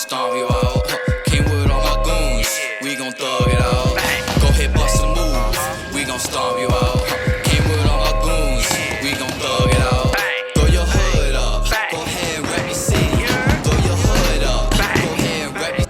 stomp you out. Came with all my goons, we gon' thug it out. Go ahead, bust a move, we gon' stomp you out. Came with all my goons, we gon' thug it out. Throw your hood up, go ahead and rep your city. Throw your hood up, go ahead and rep your.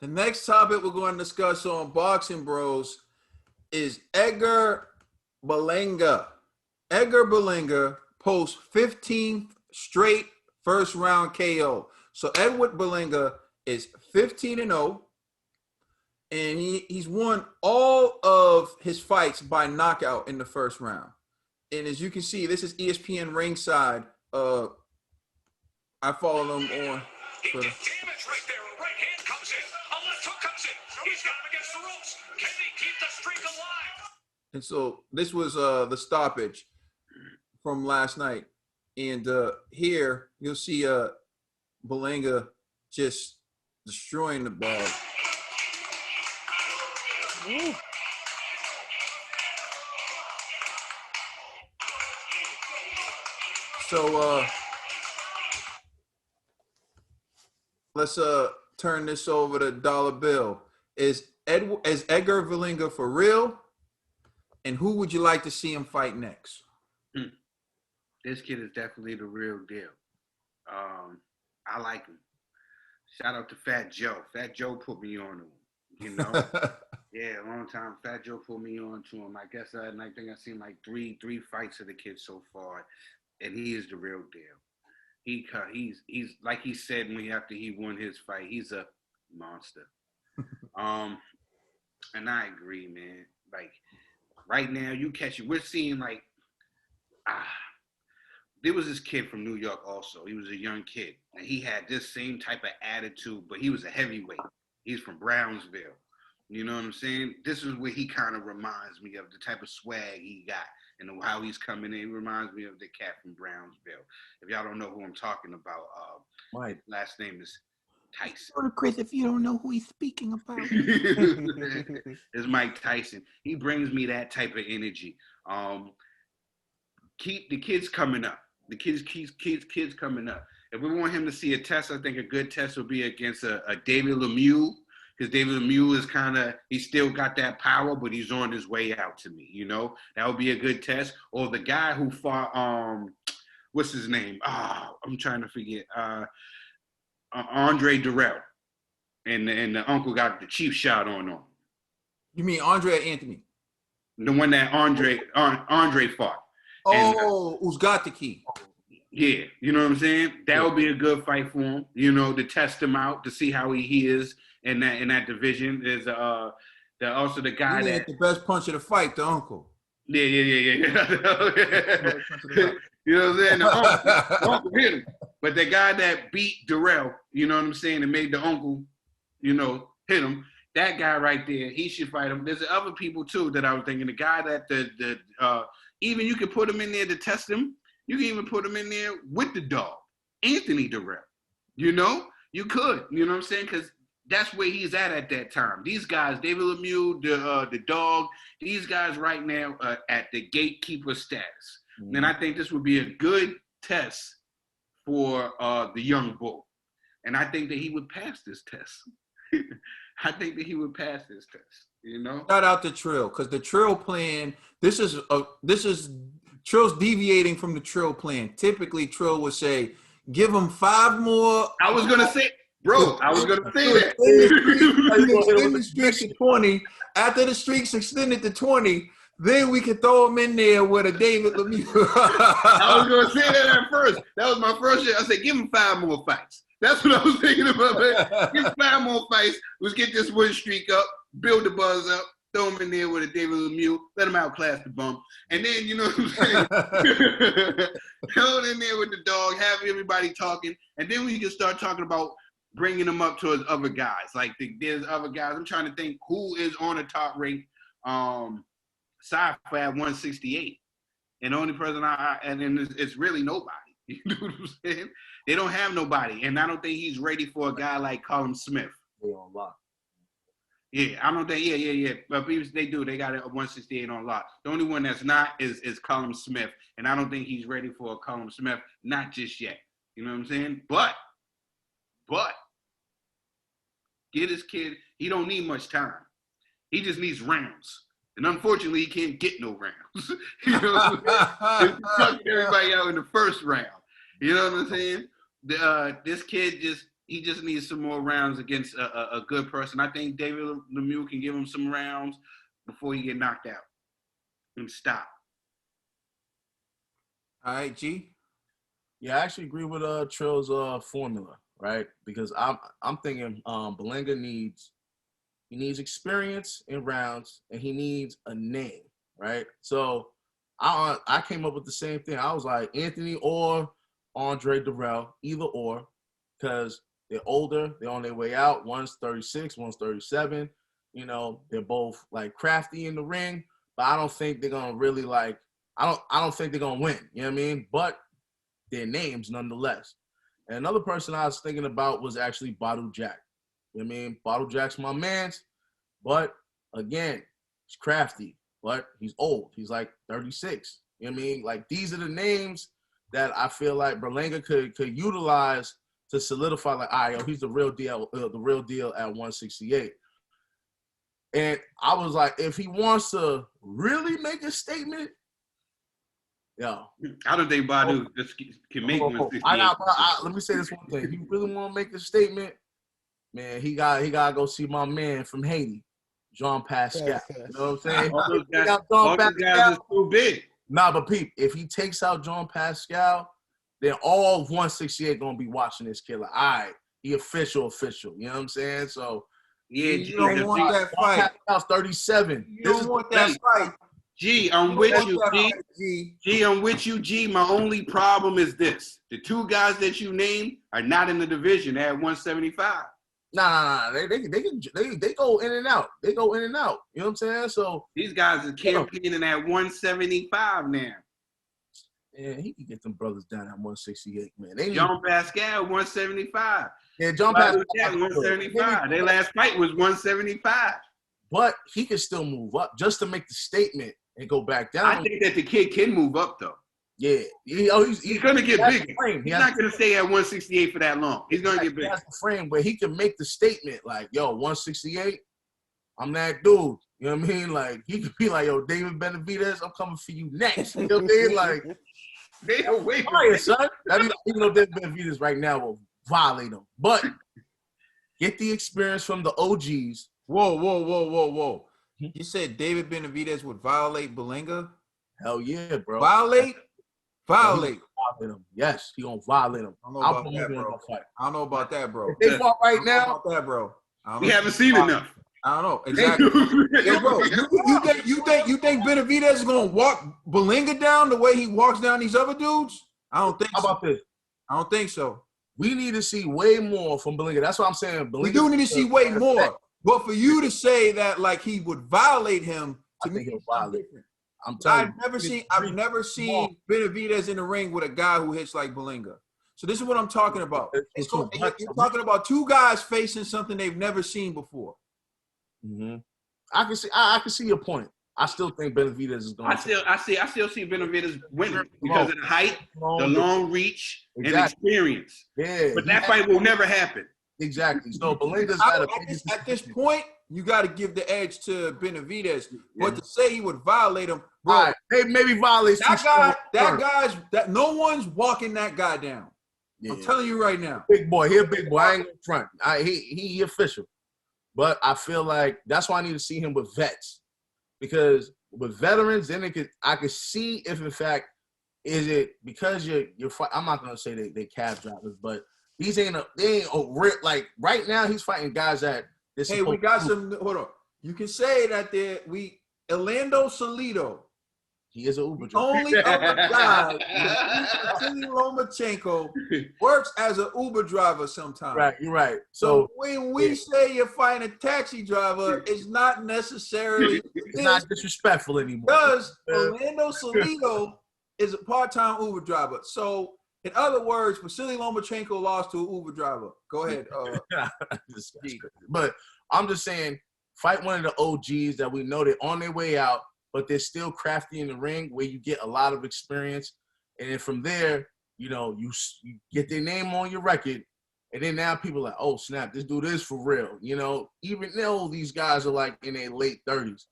The next topic we're going to discuss on Boxing Bros is Edgar Berlanga. Edgar Berlinga posts 15 straight first round KO. So Edward Berlinga is 15-0, and he's won all of his fights by knockout in the first round. And as you can see, this is ESPN ringside. I follow them on Twitter. Damage right there. A right hand comes in. A left hook comes in. He's got him against the ropes. Can he keep the streak alive? And so this was the stoppage from last night. And here you'll see Berlanga just destroying the ball. Ooh. So let's turn this over to Dollar Bill. Is Edgar Berlinga for real? And who would you like to see him fight next? This kid is definitely the real deal. I like him. Shout out to Fat Joe. Fat Joe put me on him. You know, yeah, a long time. Fat Joe put me on to him. I guess I think I've seen like three fights of the kid so far, and he is the real deal. He's like he said after he won his fight, he's a monster. And I agree, man. Like right now, we're seeing like there was this kid from New York also. He was a young kid, and he had this same type of attitude, but he was a heavyweight. He's from Brownsville. You know what I'm saying? This is where he kind of reminds me of the type of swag he got and how he's coming in. He reminds me of the cat from Brownsville. If y'all don't know who I'm talking about, Right. Last name is Tyson. Or Chris, if you don't know who he's speaking about. It's Mike Tyson. He brings me that type of energy. Keep the kids coming up. The kids coming up. If we want him to see a test, I think a good test would be against a David Lemieux, because David Lemieux is he still got that power, but he's on his way out to me. You know, that would be a good test. Or the guy who fought, what's his name? I'm trying to forget. Andre Durrell, and the uncle got the cheap shot on him. You mean Andre or Anthony? The one that Andre fought. Oh, Uzgatiki. Yeah, you know what I'm saying? That would be a good fight for him, you know, to test him out, to see how he is in that division. Is also the guy that the best punch of the fight, the uncle. Yeah. You know what I'm saying? The uncle hit him. But the guy that beat Durrell, you know what I'm saying, and made the uncle, you know, hit him. That guy right there, he should fight him. There's other people too that I was thinking. The guy that even you could put him in there to test him. You can even put him in there with the dog, Anthony Durrell. You know, you could. You know what I'm saying? Because that's where he's at that time. These guys, David Lemieux, the dog, these guys right now are at the gatekeeper status. Mm-hmm. And I think this would be a good test for the young bull. And I think that he would pass this test. I think that he would pass this test. You know, shout out to Trill, because the Trill plan. This is Trill's deviating from the Trill plan. Typically, Trill would say, "Give him 5 more." I was gonna say, bro. I was gonna say that. Extend the streaks to 20. After the streaks extended to 20, then we could throw him in there with a David Lemieux. I was gonna say that at first. That was my first shit. I said, "Give him 5 more fights." That's what I was thinking about. Man. Give him 5 more fights. Let's get this win streak up, build the buzz up, throw him in there with a David Lemieux, let him outclass the bump. And then, you know what I'm saying? Throw it in there with the dog, have everybody talking. And then we can start talking about bringing him up to his other guys. Like, there's other guys. I'm trying to think who is on the top rank sci-fi at 168. And the only person it's really nobody. You know what I'm saying? They don't have nobody. And I don't think he's ready for a guy like Colin Smith. Yeah, I don't think. Yeah. But they do. They got it 168 on lock. The only one that's not is Colin Smith, and I don't think he's ready for a Colin Smith. Not just yet. You know what I'm saying? But Get his kid. He don't need much time. He just needs rounds. And unfortunately, he can't get no rounds. You know, he took everybody out in the first round. You know what I'm saying? This kid just needs some more rounds against a good person. I think David Lemieux can give him some rounds before he get knocked out and stop. All right, G. Yeah, I actually agree with Trill's formula, right? Because I'm thinking Berlanga needs experience in rounds and he needs a name, right? So I came up with the same thing. I was like Anthony or Andre Durrell, either or, because they're older, they're on their way out. One's 36, one's 37. You know, they're both like crafty in the ring, but I don't think they're gonna really like. I don't think they're gonna win. You know what I mean? But their names nonetheless. And another person I was thinking about was actually Bottle Jack. You know what I mean? Bottle Jack's my man's, but again, he's crafty, but he's old. He's like 36. You know what I mean? Like these are the names that I feel like Berlanga could utilize to solidify. Like, all right, yo, he's the real deal at 168. And I was like, if he wants to really make a statement, yo, I don't think Badu just can make 168. Let me say this one thing. If you really want to make a statement, man, he gotta go see my man from Haiti, Jean Pascal. Yes. You know what I'm saying? All those guys are so big. Nah, but Pete, if he takes out Jean Pascal, then all 168 gonna be watching this killer. All right, he official. You know what I'm saying? So Yeah, You don't want that fight. Pascal's 37. You don't want that fight. G, I'm with you, G. G, I'm with you, G. My only problem is this. The two guys that you named are not in the division at 175. Nah. They go in and out. They go in and out. You know what I'm saying? So These guys are campaigning at 175 now. yeah, he can get them brothers down at 168, man. They need, John Pascal, 175. yeah, John Pascal, 175. Their last fight was 175. but he can still move up just to make the statement and go back down. I think that the kid can move up, though. Yeah, he's going to get bigger. Frame. He's not going to stay at 168 for that long. He's going to get He bigger. has the frame where he can make the statement like, yo, 168, I'm that dude. You know what I mean? Like, he could be like, yo, David Benavidez, I'm coming for you next. You know what I mean? Like, They are waiting. fire, son. Even though David Benavidez right now will violate him. But get the experience from the OGs. Whoa. You said David Benavidez would violate Berlanga? Hell yeah, bro. Violate? Violate him. Yes, he gonna violate him. I don't know about that, bro. Fight. I don't know about that, bro. If they fought right I don't know now, about that, bro. We haven't seen enough. I don't know exactly. Hey, bro, you think Benavidez is gonna walk Berlanga down the way he walks down these other dudes? I don't think. how so. about this? I don't think so. We need to see way more from Berlanga. That's what I'm saying. We do need to see way more. But for you to say that like he would violate him, to I me, think he'll it's violate. different. I'm telling I've never seen Benavidez in the ring with a guy who hits like Berlanga. So this is what I'm talking about. You're talking about two guys facing something they've never seen before. Mm-hmm. I can see your point. I still think Benavidez is going. I still see Benavidez winning because of the height, the long reach, and experience. Yeah, But that fight will never happen. Exactly. So Belanga's At this point, you got to give the edge to Benavidez. But to say he would violate him, bro, right. Maybe violates that no one's walking that guy down. Yeah. I'm telling you right now. Big boy, he a big boy. I ain't gonna front. He official. But I feel like that's why I need to see him with vets. Because with veterans, then I could see if in fact is it because you're I'm not gonna say they cab drivers, but they ain't a real, like right now he's fighting guys that hey, we got some. Hold on. You can say that Orlando Salido. He is an Uber driver. Only other guy, Vasily Lomachenko, works as an Uber driver sometimes. Right, you're right. So when we say you're fighting a taxi driver, it's not necessarily it's not disrespectful anymore. Because Orlando Salido is a part-time Uber driver. So in other words, Vasily Lomachenko lost to an Uber driver. Go ahead. But I'm just saying, fight one of the OGs that we know they're on their way out, but they're still crafty in the ring where you get a lot of experience. And then from there, you know, you get their name on your record And then now people are like, oh, snap, this dude is for real. You know, even though these guys are like in their late 30s.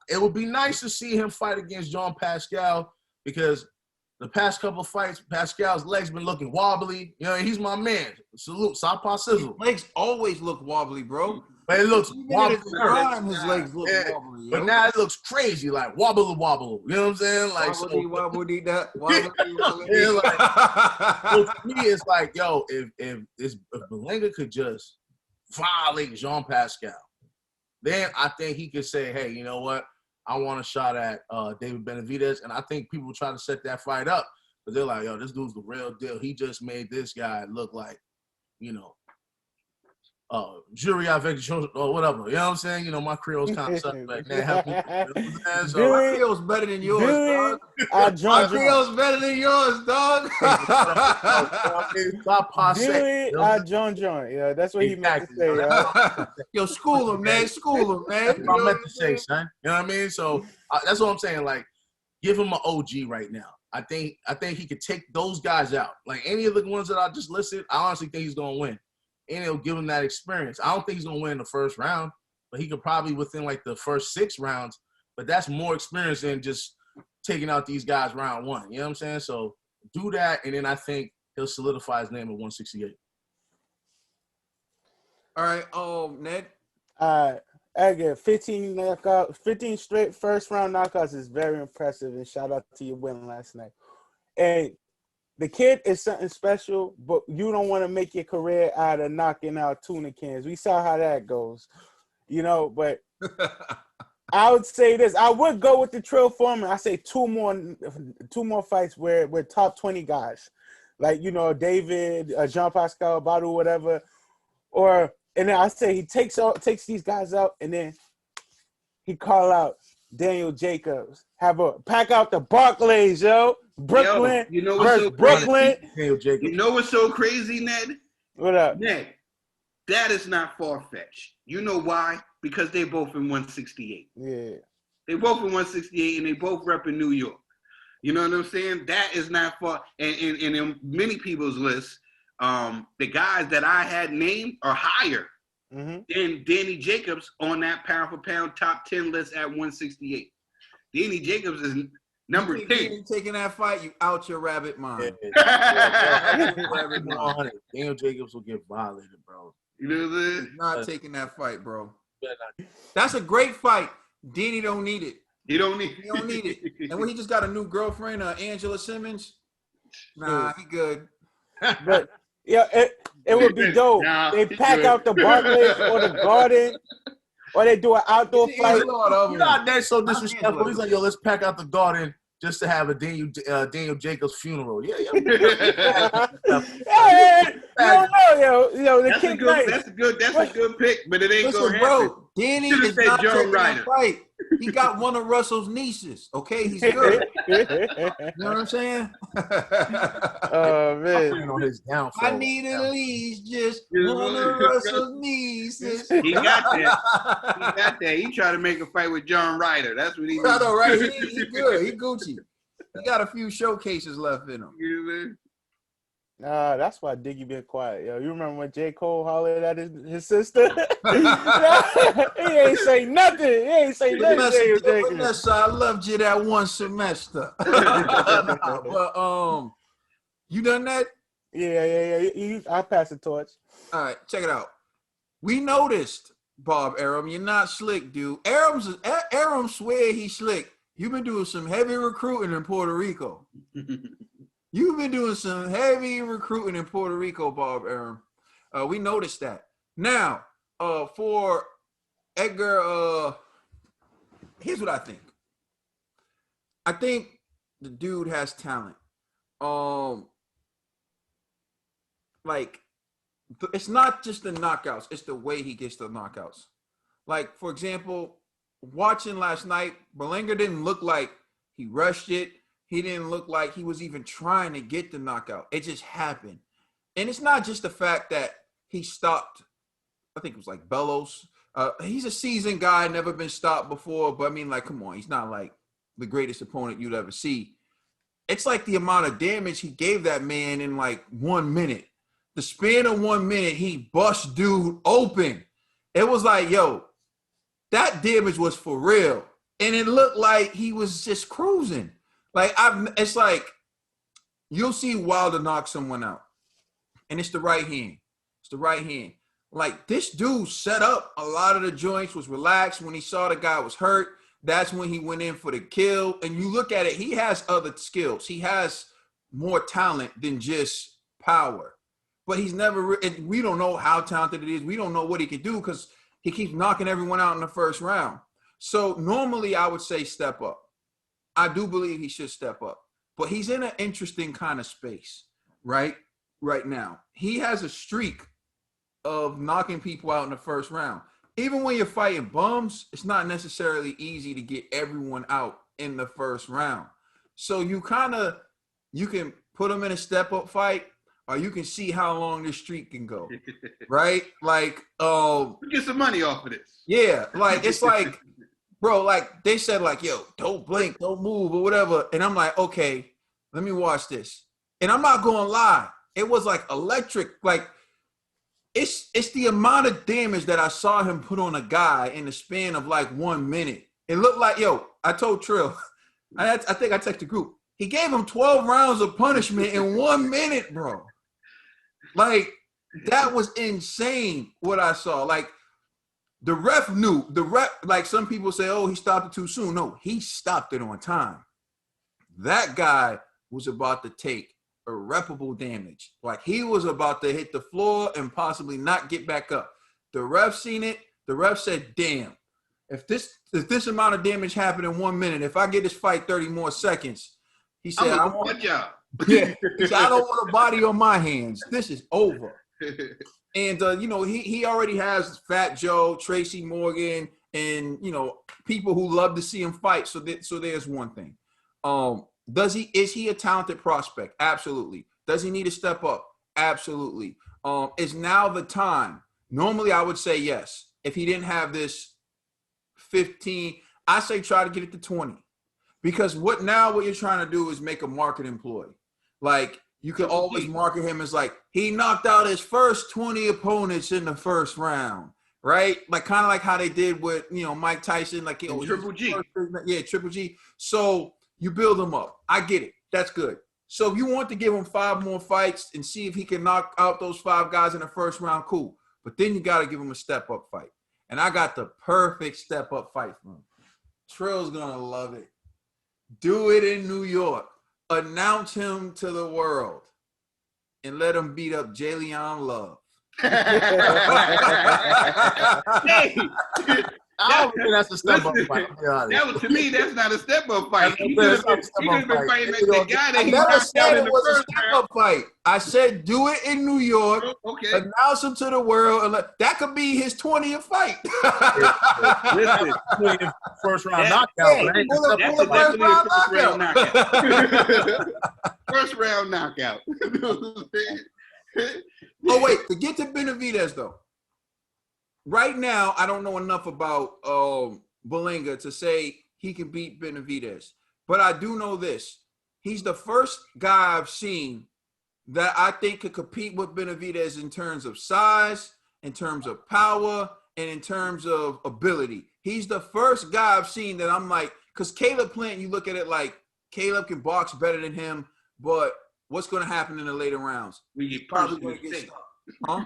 It would be nice to see him fight against Jean Pascal because the past couple of fights, Pascal's legs been looking wobbly. You know, he's my man. Salute, Southpaw Sizzle. His legs always look wobbly, bro. But it looks Even wobbly. in his prime, his legs look wobbly. But now it looks crazy, like wobble. You know what I'm saying? Like wobbly that. Wobbly. Yeah, like, so to me, it's like, yo, if Berlanga could just violate Jean Pascal, then I think he could say, hey, you know what? I want a shot at David Benavidez, and I think people try to set that fight up because they're like, yo, this dude's the real deal. He just made this guy look like, you know, jury avec or whatever. You know what I'm saying? You know, my Creole's kind of suck like that. Help me. You know what I'm saying? So, my Creole's better than yours, dog. My Creole's better than yours, dog. John. Yeah, that's what he meant to say. Yeah. Yo, school him, man. School him, man. That's what I meant to say, son. You know what I mean? So that's what I'm saying. Like, give him an OG right now. I think he could take those guys out. Like any of the ones that I just listed, I honestly think he's gonna win. And it'll give him that experience. I don't think he's going to win the first round, but he could probably within like the first 6 rounds. But that's more experience than just taking out these guys round 1. You know what I'm saying? So do that, and then I think he'll solidify his name at 168. All right, Ned. Edgar, 15 straight first round knockouts is very impressive, and shout out to your win last night. And the kid is something special, but you don't want to make your career out of knocking out tuna cans. We saw how that goes, you know, but I would say this. I would go with the Trill Foreman. I say two more fights where we're top 20 guys. Like, you know, David, Jean-Pascal, Badou, whatever. And then I say he takes these guys out, and then he call out Daniel Jacobs. Pack out the Barclays, yo. Brooklyn, you know what's so Brooklyn. You know what's so crazy, Ned? What up? Ned, that is not far-fetched. You know why? Because they both in 168. Yeah. They both in 168, and they both rep in New York. You know what I'm saying? That is not far. And in many people's lists, the guys that I had named are higher than Danny Jacobs on that pound-for-pound top 10 list at 168. Danny Jacobs is number 10. You taking that fight, you out your rabbit mind. Daniel Jacobs will get violated, bro. You know what I'm saying? Not taking that fight, bro. That's a great fight. Danny don't need it. He don't need it. And when he just got a new girlfriend, Angela Simmons, nah, he good. But yeah, it would be dope. They pack out the Barclays or the Garden, or they do an outdoor fight. You know, that's so disrespectful. He's like, yo, let's pack out the Garden just to have a Daniel Jacobs funeral. Yeah. You don't know, yo. The kid that's a good pick, but it ain't gonna happen. Bro, Danny is not taking that fight. He got one of Russell's nieces. Okay, he's good. You know what I'm saying? Oh man, on his downfall. I need at least just one of Russell's nieces. He got that. He tried to make a fight with John Ryder. That's what he. I know, right? He good. He Gucci. He got a few showcases left in him. That's why Diggy been quiet, yo. You remember when J. Cole hollered at his sister? He ain't say nothing. Vanessa, I loved you that one semester. But you done that? Yeah. I'll pass the torch. All right, check it out. We noticed, Bob Arum, you're not slick, dude. Arum swear he's slick. You've been doing some heavy recruiting in Puerto Rico. You've been doing some heavy recruiting in Puerto Rico, Bob Arum. We noticed that. Now, for Edgar, here's what I think. I think the dude has talent. It's not just the knockouts, it's the way he gets the knockouts. Like, for example, watching last night, Berlinga didn't look like he rushed it. He didn't look like he was even trying to get the knockout. It just happened. And it's not just the fact that he stopped, I think it was like Bellows. He's a seasoned guy, never been stopped before. But I mean, like, come on. He's not like the greatest opponent you'd ever see. It's like the amount of damage he gave that man in like 1 minute the span of 1 minute, he bust dude open. It was like, yo, that damage was for real. And it looked like he was just cruising. Like, it's like, you'll see Wilder knock someone out. And it's the right hand. It's the right hand. Like, this dude set up a lot of the joints, was relaxed. When he saw the guy was hurt, that's when he went in for the kill. And you look at it, he has other skills. He has more talent than just power. But he's never, and we don't know how talented it is. We don't know what he can do because he keeps knocking everyone out in the first round. So normally I would say step up. I do believe he should step up. But he's in an interesting kind of space, right now. He has a streak of knocking people out in the first round. Even when you're fighting bums, it's not necessarily easy to get everyone out in the first round. So you can put them in a step-up fight, or you can see how long this streak can go, right? Like, get some money off of this. Yeah, like, it's like, bro, like, they said, like, yo, don't blink, don't move, or whatever. And I'm like, okay, let me watch this. And I'm not going to lie. It was, like, electric. Like, it's the amount of damage that I saw him put on a guy in the span of, like, 1 minute. It looked like, yo, I told Trill, I think I texted the group. He gave him 12 rounds of punishment in 1 minute, bro. Like, that was insane what I saw. Like, the ref knew. Like, some people say, oh, he stopped it too soon. No, he stopped it on time. That guy was about to take irreparable damage. Like, he was about to hit the floor and possibly not get back up. The ref seen it. The ref said, damn, if this amount of damage happened in 1 minute, if I get this fight 30 more seconds, he said, I don't want a body on my hands. This is over. And, he already has Fat Joe, Tracy Morgan, and, people who love to see him fight. So there's one thing. Is he a talented prospect? Absolutely. Does he need to step up? Absolutely. Is now the time? Normally, I would say yes. If he didn't have this 15, I say try to get it to 20. Because what you're trying to do is make a market employee. Like, you can always market him as like, he knocked out his first 20 opponents in the first round, right? Like, kind of like how they did with, Mike Tyson, like, Triple G. Yeah, Triple G. So you build him up. I get it. That's good. So if you want to give him 5 more fights and see if he can knock out those 5 guys in the first round, cool. But then you got to give him a step-up fight. And I got the perfect step-up fight for him. Trill's going to love it. Do it in New York. Announce him to the world. And let him beat up Jalen Love. Hey, I don't think that's a step up fight. That was, to me, that's not a step up fight. He could have been fighting the guy that I he never knocked said out in it the was a first step round. up fight. I said do it in New York. Okay. Announce him to the world. And that could be his 20th fight. Listen, First round knockout, right? that's Pull a definitely a first round knockout. knockout. First round knockout. Oh, wait. To get to Benavidez, though. Right now, I don't know enough about Berlinga to say he can beat Benavidez. But I do know this. He's the first guy I've seen that I think could compete with Benavidez in terms of size, in terms of power, and in terms of ability. He's the first guy I've seen that I'm like, because Caleb Plant, you look at it like Caleb can box better than him, but what's going to happen in the later rounds? We get Probably personally going to get sick. stuck. Huh?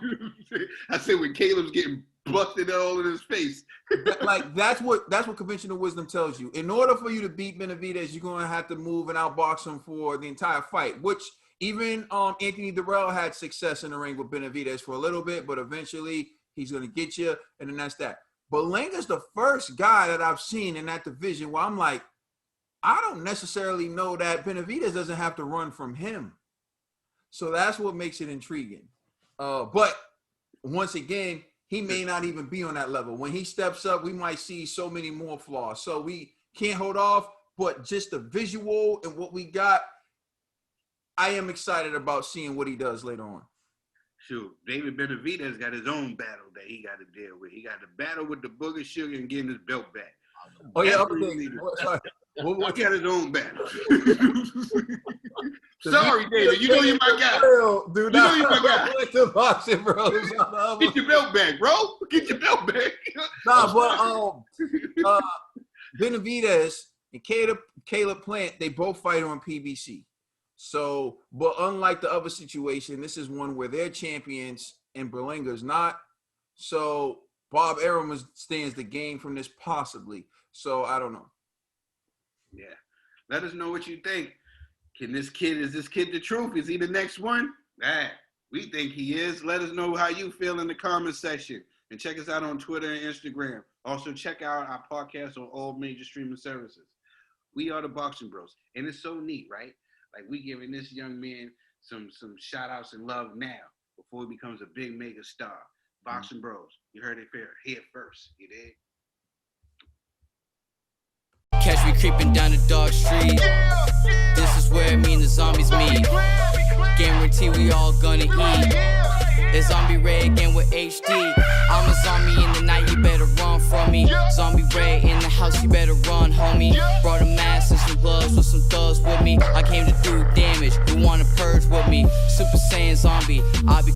I said when Caleb's getting busted all in his face. Like, that's what conventional wisdom tells you. In order for you to beat Benavidez, you're going to have to move and outbox him for the entire fight, which even Anthony Durrell had success in the ring with Benavidez for a little bit, but eventually he's going to get you, and then that's that. Berlinga's the first guy that I've seen in that division where I'm like, I don't necessarily know that Benavidez doesn't have to run from him. So that's what makes it intriguing. But once again, he may not even be on that level. When he steps up, we might see so many more flaws. So we can't hold off, but just the visual and what we got, I am excited about seeing what he does later on. Shoot, David Benavidez got his own battle that he got to deal with. He got to battle with the Booger Sugar and getting his belt back. Oh yeah, Absolutely. sorry. What got his own back? Sorry, David. You know you're my guy. Do You know you're my guy. With the boxing bros. Get your belt back, bro. Get your belt back. Nah, but Benavidez and Caleb Plant, they both fight on PBC. So, but unlike the other situation, this is one where they're champions and Berlinga's not. So Bob Arum stands to gain from this possibly. So I don't know. Yeah. Let us know what you think. Is this kid the truth? Is he the next one? We think he is. Let us know how you feel in the comment section. And check us out on Twitter and Instagram. Also, check out our podcast on all major streaming services. We are the Boxing Bros. And it's so neat, right? Like, we giving this young man some shout-outs and love now before he becomes a big mega star. Boxing Bros. You heard it here first. You did? Catch me creeping down the dark street. This is where me and the zombies meet. Guarantee we all gonna eat. It's Zombie Red again with HD. I'm a zombie in the night, you better run from me. Zombie Red in the house, you better run, homie. Brought a mask and some gloves with some thugs with me. I came to do damage, you wanna purge with me. Super Saiyan zombie, I'll be